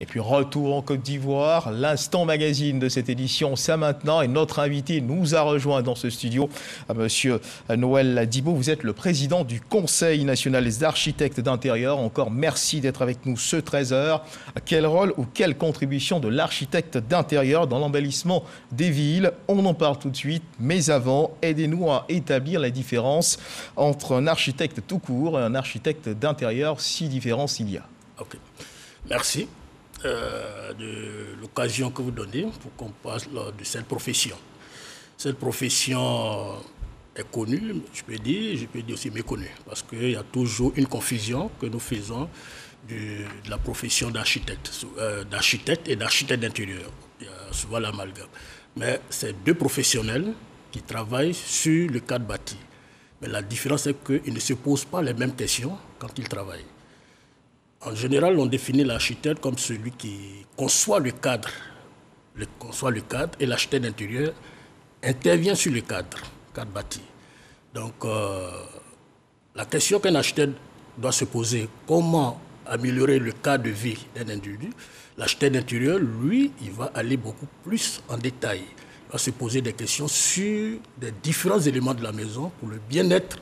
Et puis retour en Côte d'Ivoire, l'instant magazine de cette édition, c'est maintenant. Et notre invité nous a rejoint dans ce studio, Monsieur Noël Dibo. Vous êtes le président du Conseil national des architectes d'intérieur. Encore merci d'être avec nous ce 13h. Quel rôle ou quelle contribution de l'architecte d'intérieur dans l'embellissement des villes? On en parle tout de suite. Mais avant, aidez-nous à établir la différence entre un architecte tout court et un architecte d'intérieur, si différence il y a. Ok, merci. De l'occasion que vous donnez pour qu'on parle de cette profession. Cette profession est connue, je peux dire aussi méconnue, parce qu'il y a toujours une confusion que nous faisons de la profession d'architecte et d'architecte d'intérieur. Il y a souvent l'amalgame. Mais c'est deux professionnels qui travaillent sur le cadre bâti. Mais la différence est qu'ils ne se posent pas les mêmes questions quand ils travaillent. En général, on définit l'architecte comme celui qui conçoit le cadre, et l'architecte d'intérieur intervient sur le cadre bâti. Donc, la question qu'un architecte doit se poser, comment améliorer le cadre de vie d'un individu, l'architecte d'intérieur, lui, il va aller beaucoup plus en détail. Il va se poser des questions sur des différents éléments de la maison pour le bien-être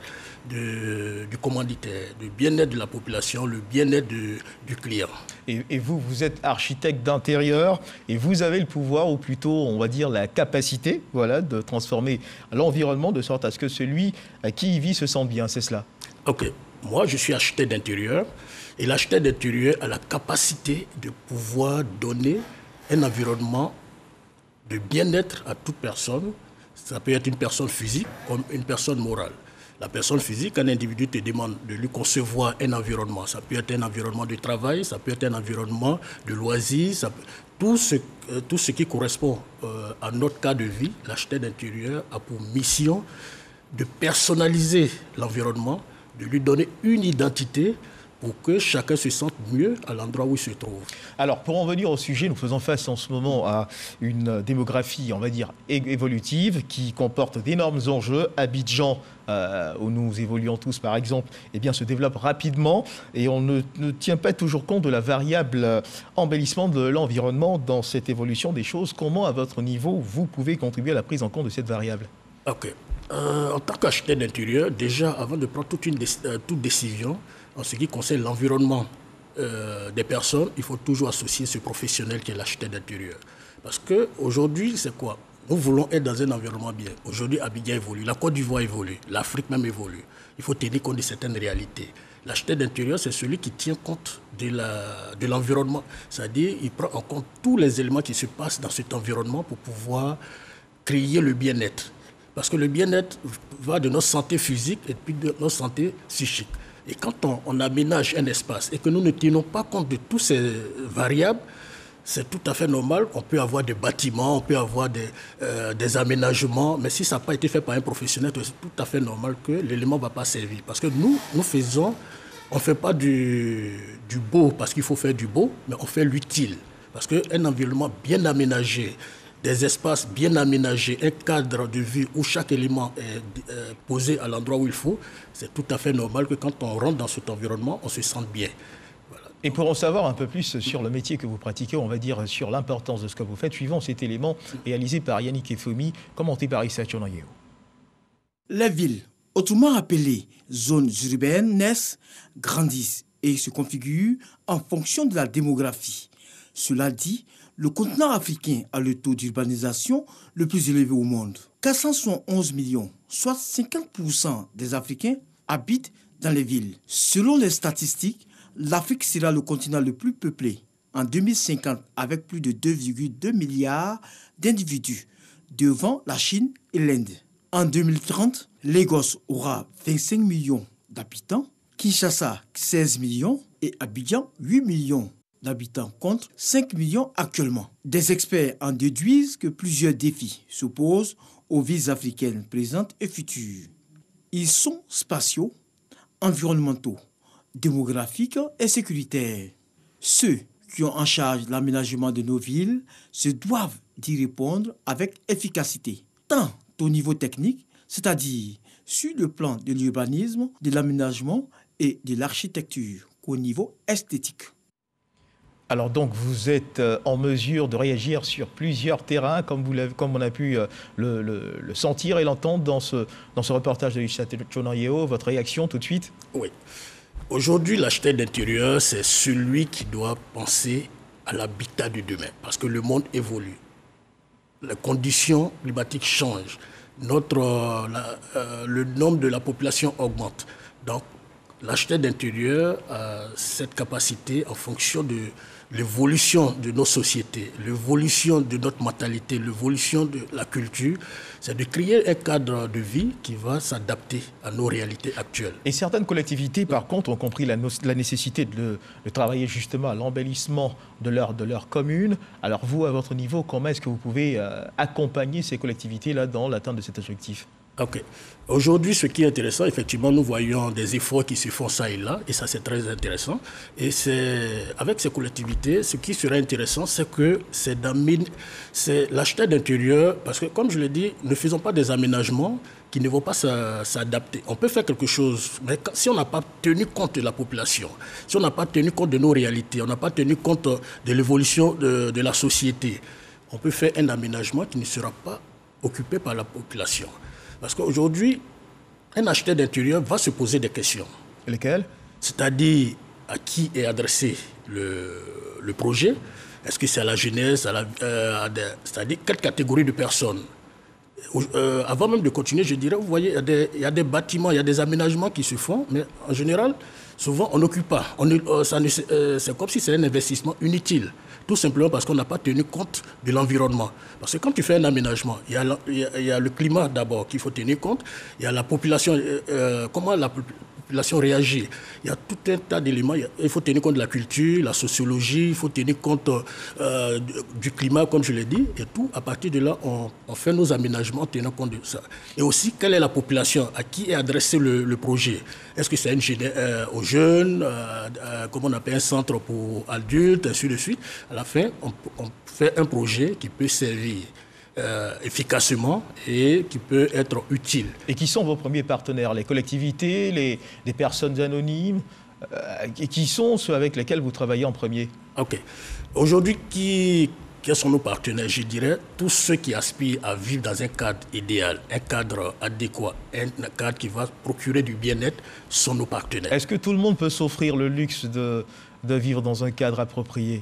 du commanditaire, le bien-être de la population, le bien-être du client. Et vous, vous êtes architecte d'intérieur et vous avez le pouvoir, ou plutôt, on va dire, la capacité, voilà, de transformer l'environnement de sorte à ce que celui qui y vit se sente bien, c'est cela? Ok. Moi, je suis architecte d'intérieur et l'architecte d'intérieur a la capacité de pouvoir donner un environnement de bien-être à toute personne. Ça peut être une personne physique comme une personne morale. La personne physique, un individu te demande de lui concevoir un environnement. Ça peut être un environnement de travail, ça peut être un environnement de loisirs, tout ce qui correspond à notre cas de vie. L'architecte d'intérieur a pour mission de personnaliser l'environnement, de lui donner une identité pour que chacun se sente mieux à l'endroit où il se trouve. Alors, pour en venir au sujet, nous faisons face en ce moment à une démographie, on va dire, évolutive, qui comporte d'énormes enjeux. Abidjan, où nous évoluons tous, par exemple, eh bien, se développe rapidement et on ne tient pas toujours compte de la variable embellissement de l'environnement dans cette évolution des choses. Comment, à votre niveau, vous pouvez contribuer à la prise en compte de cette variable? Ok. En tant qu'architecte d'intérieur, déjà, avant de prendre toute décision, en ce qui concerne l'environnement des personnes, il faut toujours associer ce professionnel qui est l'architecte d'intérieur. Parce qu'aujourd'hui, c'est quoi? Nous voulons être dans un environnement bien. Aujourd'hui, Abidjan évolue, la Côte d'Ivoire évolue, l'Afrique même évolue. Il faut tenir compte de certaines réalités. L'architecte d'intérieur, c'est celui qui tient compte de l'environnement. C'est-à-dire, il prend en compte tous les éléments qui se passent dans cet environnement pour pouvoir créer le bien-être. Parce que le bien-être va de notre santé physique et puis de notre santé psychique. Et quand on aménage un espace et que nous ne tenons pas compte de toutes ces variables, c'est tout à fait normal. On peut avoir des bâtiments, on peut avoir des aménagements, mais si ça n'a pas été fait par un professionnel, c'est tout à fait normal que l'élément ne va pas servir. Parce que on ne fait pas du beau parce qu'il faut faire du beau, mais on fait l'utile. Parce qu'un environnement bien aménagé, des espaces bien aménagés, un cadre de vie où chaque élément est posé à l'endroit où il faut, c'est tout à fait normal que quand on rentre dans cet environnement, on se sente bien. Voilà. Et pour en savoir un peu plus sur le métier que vous pratiquez, on va dire sur l'importance de ce que vous faites, suivant cet élément réalisé par Yannick Efomi, commenté par Issa Tchonayeho. Les villes, autrement appelées zones urbaines, naissent, grandissent et se configurent en fonction de la démographie. Cela dit, le continent africain a le taux d'urbanisation le plus élevé au monde. 471 millions, soit 50% des Africains, habitent dans les villes. Selon les statistiques, l'Afrique sera le continent le plus peuplé en 2050 avec plus de 2,2 milliards d'individus, devant la Chine et l'Inde. En 2030, Lagos aura 25 millions d'habitants, Kinshasa 16 millions et Abidjan 8 millions d'habitants contre 5 millions actuellement. Des experts en déduisent que plusieurs défis s'opposent aux villes africaines présentes et futures. Ils sont spatiaux, environnementaux, démographiques et sécuritaires. Ceux qui ont en charge l'aménagement de nos villes se doivent d'y répondre avec efficacité, tant au niveau technique, c'est-à-dire sur le plan de l'urbanisme, de l'aménagement et de l'architecture, qu'au niveau esthétique. Alors donc vous êtes en mesure de réagir sur plusieurs terrains, comme on a pu le sentir et l'entendre dans ce reportage de Issa Chonayeo. Votre réaction tout de suite? Oui. Aujourd'hui, l'architecte d'intérieur, c'est celui qui doit penser à l'habitat du demain, parce que le monde évolue. Les conditions climatiques changent. Le nombre de la population augmente. Donc, l'architecte d'intérieur a cette capacité en fonction de l'évolution de nos sociétés, l'évolution de notre mentalité, l'évolution de la culture, c'est de créer un cadre de vie qui va s'adapter à nos réalités actuelles. Et certaines collectivités, par contre, ont compris la nécessité de travailler justement à l'embellissement de leur commune. Alors vous, à votre niveau, comment est-ce que vous pouvez accompagner ces collectivités-là dans l'atteinte de cet objectif? Ok. Aujourd'hui, ce qui est intéressant, effectivement, nous voyons des efforts qui se font ça et là, et ça c'est très intéressant. Et avec ces collectivités, ce qui serait intéressant, c'est que c'est l'architecte d'intérieur, parce que comme je l'ai dit, ne faisons pas des aménagements qui ne vont pas s'adapter. On peut faire quelque chose, mais si on n'a pas tenu compte de la population, si on n'a pas tenu compte de nos réalités, on n'a pas tenu compte de l'évolution de la société, on peut faire un aménagement qui ne sera pas occupé par la population. Parce qu'aujourd'hui, un acheteur d'intérieur va se poser des questions. Lesquelles? C'est-à-dire à qui est adressé le projet. Est-ce que c'est à la jeunesse, c'est-à-dire quelle catégorie de personnes? Avant même de continuer, je dirais, vous voyez, il y a des bâtiments, il y a des aménagements qui se font, mais en général, souvent, on n'occupe pas. C'est comme si c'était un investissement inutile. Tout simplement parce qu'on n'a pas tenu compte de l'environnement. Parce que quand tu fais un aménagement, il y a le climat d'abord qu'il faut tenir compte, il y a la population, comment la population réagit. Il y a tout un tas d'éléments. Il faut tenir compte de la culture, la sociologie, il faut tenir compte du climat, comme je l'ai dit, et tout. À partir de là, on fait nos aménagements en tenant compte de ça. Et aussi, quelle est la population, à qui est adressé le projet? Est-ce que c'est aux jeunes, comment on appelle un centre pour adultes, ainsi de suite. À la fin, on fait un projet qui peut servir efficacement et qui peut être utile. Et qui sont vos premiers partenaires? Les collectivités, les personnes anonymes, et qui sont ceux avec lesquels vous travaillez en premier? Ok. Aujourd'hui, quels sont nos partenaires? Je dirais tous ceux qui aspirent à vivre dans un cadre idéal, un cadre adéquat, un cadre qui va procurer du bien-être sont nos partenaires. Est-ce que tout le monde peut s'offrir le luxe de vivre dans un cadre approprié?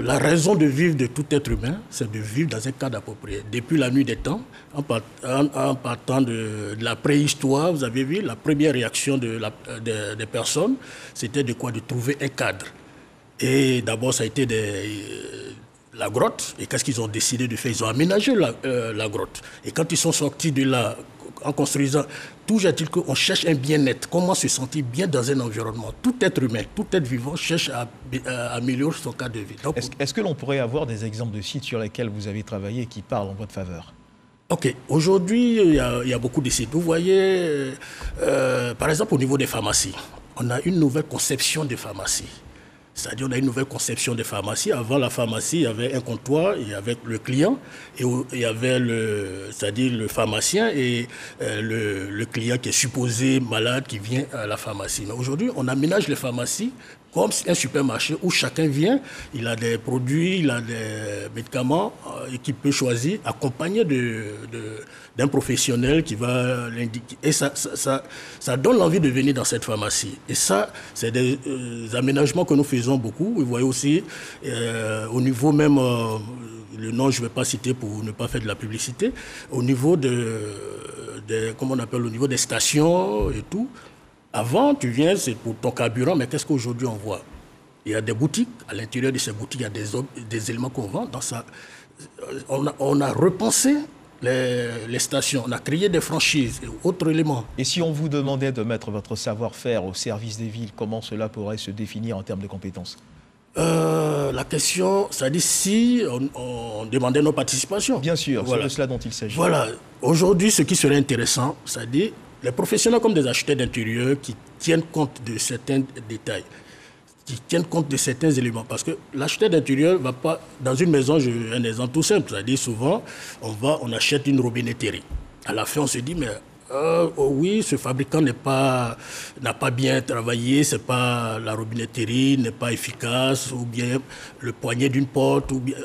La raison de vivre de tout être humain, c'est de vivre dans un cadre approprié. Depuis la nuit des temps, en partant de la préhistoire, vous avez vu, la première réaction des personnes, c'était de quoi? De trouver un cadre. Et d'abord, ça a été la grotte. Et qu'est-ce qu'ils ont décidé de faire? Ils ont aménagé la grotte. Et quand ils sont sortis de là, en construisant, toujours est-il qu'on cherche un bien-être. Comment se sentir bien dans un environnement? Tout être humain, tout être vivant cherche à améliorer son cadre de vie. Est-ce que l'on pourrait avoir des exemples de sites sur lesquels vous avez travaillé qui parlent en votre faveur? Ok. Aujourd'hui, il y a beaucoup de sites. Vous voyez, par exemple, au niveau des pharmacies, on a une nouvelle conception des pharmacies. C'est-à-dire on a une nouvelle conception des pharmacies. Avant la pharmacie, il y avait un comptoir, il y avait le client, et il y avait c'est-à-dire le pharmacien et le client qui est supposé malade qui vient à la pharmacie. Mais aujourd'hui, on aménage les pharmacies comme un supermarché où chacun vient, il a des produits, il a des médicaments et qu'il peut choisir, accompagné d'un professionnel qui va l'indiquer. Et ça donne l'envie de venir dans cette pharmacie. Et ça, c'est des aménagements que nous faisons beaucoup. Vous voyez aussi, au niveau même, le nom je ne vais pas citer pour ne pas faire de la publicité, au niveau comment on appelle, au niveau des stations et tout. Avant, tu viens, c'est pour ton carburant, mais qu'est-ce qu'aujourd'hui on voit? Il y a des boutiques, à l'intérieur de ces boutiques, il y a des éléments qu'on vend. Dans ça, on a repensé les stations, on a créé des franchises et autres éléments. Et si on vous demandait de mettre votre savoir-faire au service des villes, comment cela pourrait se définir en termes de compétences? La question, c'est-à-dire si on demandait nos participations. Bien sûr, voilà. C'est de cela dont il s'agit. Voilà. Aujourd'hui, ce qui serait intéressant, c'est-à-dire les professionnels comme des architectes d'intérieur qui tiennent compte de certains détails, qui tiennent compte de certains éléments. Parce que l'architecte d'intérieur ne va pas... Dans une maison, j'ai un exemple tout simple. C'est-à-dire souvent, on achète une robinetterie. À la fin, on se dit, mais Oui, ce fabricant n'a pas bien travaillé, c'est pas la robinetterie n'est pas efficace, ou bien le poignet d'une porte, ou bien...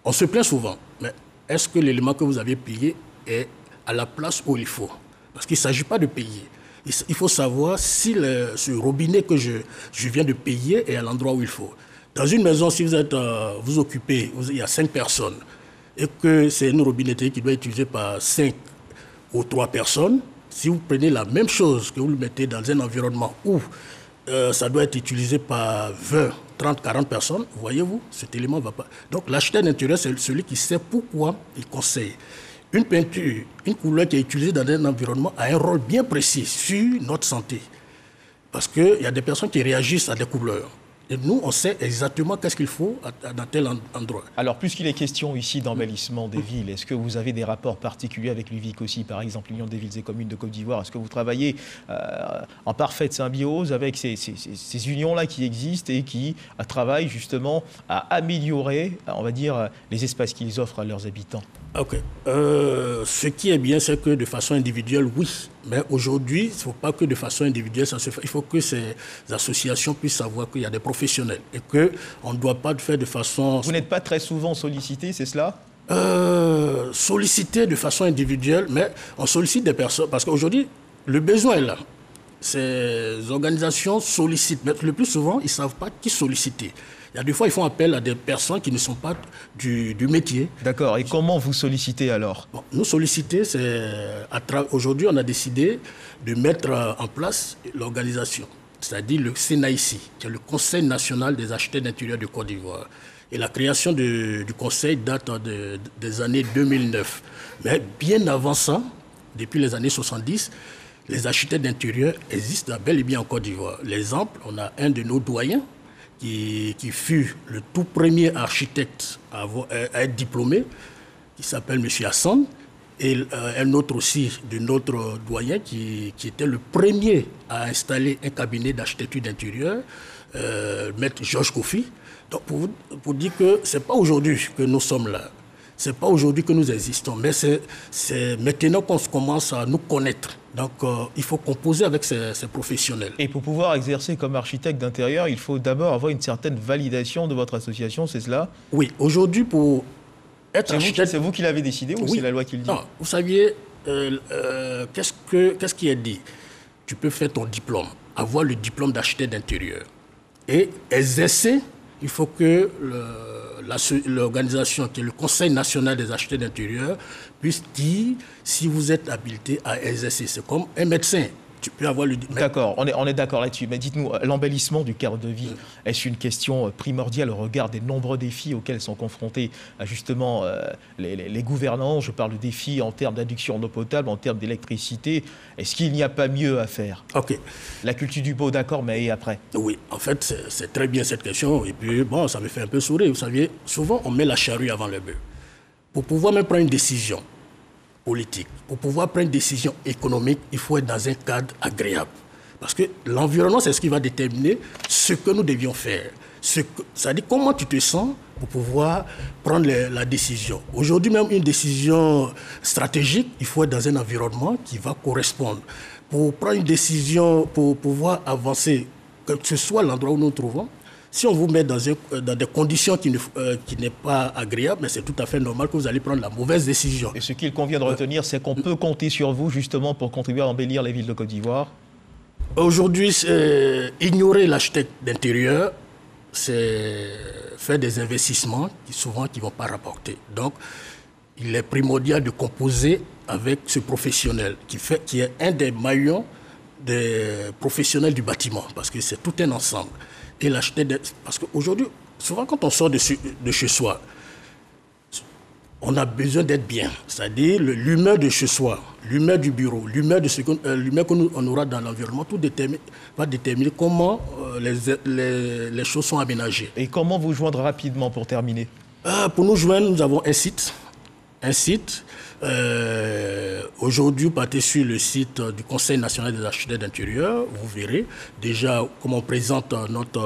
On se plaint souvent, mais est-ce que l'élément que vous avez payé est à la place où il faut? Parce qu'il ne s'agit pas de payer. Il faut savoir si ce robinet que je viens de payer est à l'endroit où il faut. Dans une maison, si vous occupez, il y a 5 personnes, et que c'est une robinetterie qui doit être utilisée par 5 ou 3 personnes, si vous prenez la même chose que vous le mettez dans un environnement où ça doit être utilisé par 20, 30, 40 personnes, voyez-vous, cet élément ne va pas. Donc l'architecte d'intérieur, c'est celui qui sait pourquoi il conseille. Une peinture, une couleur qui est utilisée dans un environnement a un rôle bien précis sur notre santé. Parce qu'il y a des personnes qui réagissent à des couleurs. Et nous, on sait exactement qu'est-ce qu'il faut dans tel endroit. Alors, puisqu'il est question ici d'embellissement des villes, est-ce que vous avez des rapports particuliers avec l'UVIC aussi, par exemple l'Union des villes et communes de Côte d'Ivoire? Est-ce que vous travaillez en parfaite symbiose avec ces unions-là qui existent et qui travaillent justement à améliorer, on va dire, les espaces qu'ils offrent à leurs habitants? Ok. Ce qui est bien, c'est que de façon individuelle, oui. Mais aujourd'hui, il ne faut pas que de façon individuelle ça se fasse. Il faut que ces associations puissent savoir qu'il y a des professionnels et qu'on ne doit pas le faire de façon... Vous n'êtes pas très souvent sollicité, c'est cela? Sollicité de façon individuelle, mais on sollicite des personnes. Parce qu'aujourd'hui, le besoin est là. Ces organisations sollicitent. Mais le plus souvent, ils ne savent pas qui solliciter. Il y a des fois, ils font appel à des personnes qui ne sont pas du métier. D'accord. Et comment vous sollicitez alors? Bon, nous solliciter, c'est... Aujourd'hui, on a décidé de mettre en place l'organisation, c'est-à-dire le CNAICI, qui est le Conseil national des architectes d'intérieur de Côte d'Ivoire. Et la création du conseil date des années 2009. Mais bien avant ça, depuis les années 70, les architectes d'intérieur existent bel et bien en Côte d'Ivoire. L'exemple, on a un de nos doyens, qui fut le tout premier architecte à être diplômé, qui s'appelle M. Hassan, et un autre aussi de notre doyen qui était le premier à installer un cabinet d'architecture d'intérieur, maître Georges Kofi. Donc pour dire que ce n'est pas aujourd'hui que nous sommes là, ce n'est pas aujourd'hui que nous existons, mais c'est maintenant qu'on commence à nous connaître. Donc, il faut composer avec ces professionnels. Et pour pouvoir exercer comme architecte d'intérieur, il faut d'abord avoir une certaine validation de votre association, c'est cela? Oui, aujourd'hui, pour être architecte... C'est vous qui l'avez décidé ou oui. C'est la loi qui le dit? Non, vous saviez, qu'est-ce qui est dit? Tu peux faire ton diplôme, avoir le diplôme d'architecte d'intérieur. Et exercer, il faut que l'organisation qui est le Conseil national des architectes d'intérieur puisse dire si vous êtes habilité à exercer. C'est comme un médecin. Tu peux avoir le... D'accord, on est d'accord là-dessus. Mais dites-nous, l'embellissement du cadre de vie, est-ce une question primordiale au regard des nombreux défis auxquels sont confrontés justement les gouvernants? Je parle de défis en termes d'adduction d'eau potable, en termes d'électricité. Est-ce qu'il n'y a pas mieux à faire? Ok. La culture du beau, d'accord, mais et après? Oui, en fait, c'est très bien cette question. Et puis, bon, ça me fait un peu sourire. Vous savez, souvent, on met la charrue avant le bœuf. Pour pouvoir même prendre une décision politique, pour pouvoir prendre une décision économique, il faut être dans un cadre agréable. Parce que l'environnement, c'est ce qui va déterminer ce que nous devions faire. C'est-à-dire comment tu te sens pour pouvoir prendre la décision. Aujourd'hui, même une décision stratégique, il faut être dans un environnement qui va correspondre. Pour prendre une décision, pour pouvoir avancer, que ce soit l'endroit où nous nous trouvons, si on vous met dans des conditions qui n'est pas agréable, mais c'est tout à fait normal que vous allez prendre la mauvaise décision. Et ce qu'il convient de retenir, c'est qu'on peut compter sur vous justement pour contribuer à embellir les villes de Côte d'Ivoire? Aujourd'hui, ignorer l'architecte d'intérieur, c'est faire des investissements qui ne vont pas rapporter. Donc, il est primordial de composer avec ce professionnel qui est un des maillons des professionnels du bâtiment, parce que c'est tout un ensemble. Et l'architecte, parce qu'aujourd'hui, souvent quand on sort de chez soi, on a besoin d'être bien. C'est-à-dire l'humeur de chez soi, l'humeur du bureau, l'humeur que on aura dans l'environnement, tout va déterminer comment les choses sont aménagées. Et comment vous joindre rapidement pour terminer? Pour nous joindre, nous avons un site. Aujourd'hui, partez sur le site du Conseil national des architectes d'intérieur. Vous verrez déjà comment on présente notre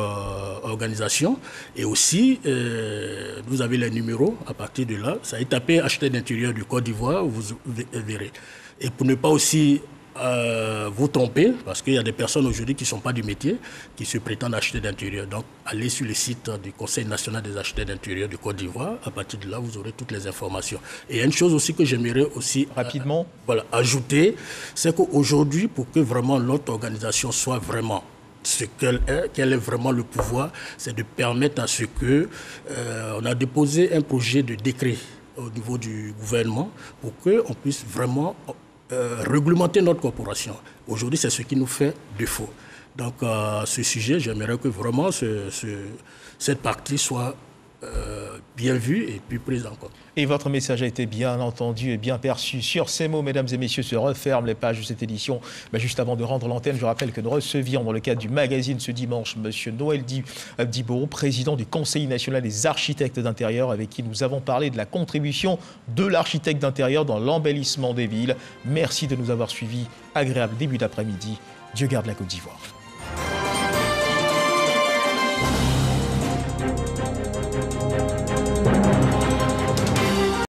organisation. Et aussi, vous avez les numéros à partir de là. Ça est tapé architecte d'intérieur du Côte d'Ivoire, vous verrez. Et pour ne pas aussi vous tromper, parce qu'il y a des personnes aujourd'hui qui ne sont pas du métier, qui se prétendent acheter d'intérieur. Donc, allez sur le site du Conseil national des acheteurs d'intérieur du Côte d'Ivoire. À partir de là, vous aurez toutes les informations. Et il y a une chose aussi que j'aimerais aussi rapidement ajouter, c'est qu'aujourd'hui, pour que vraiment notre organisation soit vraiment ce qu'elle est vraiment le pouvoir, c'est de permettre à ce que on a déposé un projet de décret au niveau du gouvernement pour qu'on puisse vraiment réglementer notre corporation. Aujourd'hui, c'est ce qui nous fait défaut. Donc, ce sujet, j'aimerais que vraiment cette partie soit bien vue et puis prise en compte. Et votre message a été bien entendu et bien perçu. Sur ces mots, mesdames et messieurs, se referment les pages de cette édition. Juste avant de rendre l'antenne, je rappelle que nous recevions dans le cadre du magazine ce dimanche M. Noël Dibo, président du Conseil national des architectes d'intérieur, avec qui nous avons parlé de la contribution de l'architecte d'intérieur dans l'embellissement des villes. Merci de nous avoir suivis. Agréable début d'après-midi. Dieu garde la Côte d'Ivoire.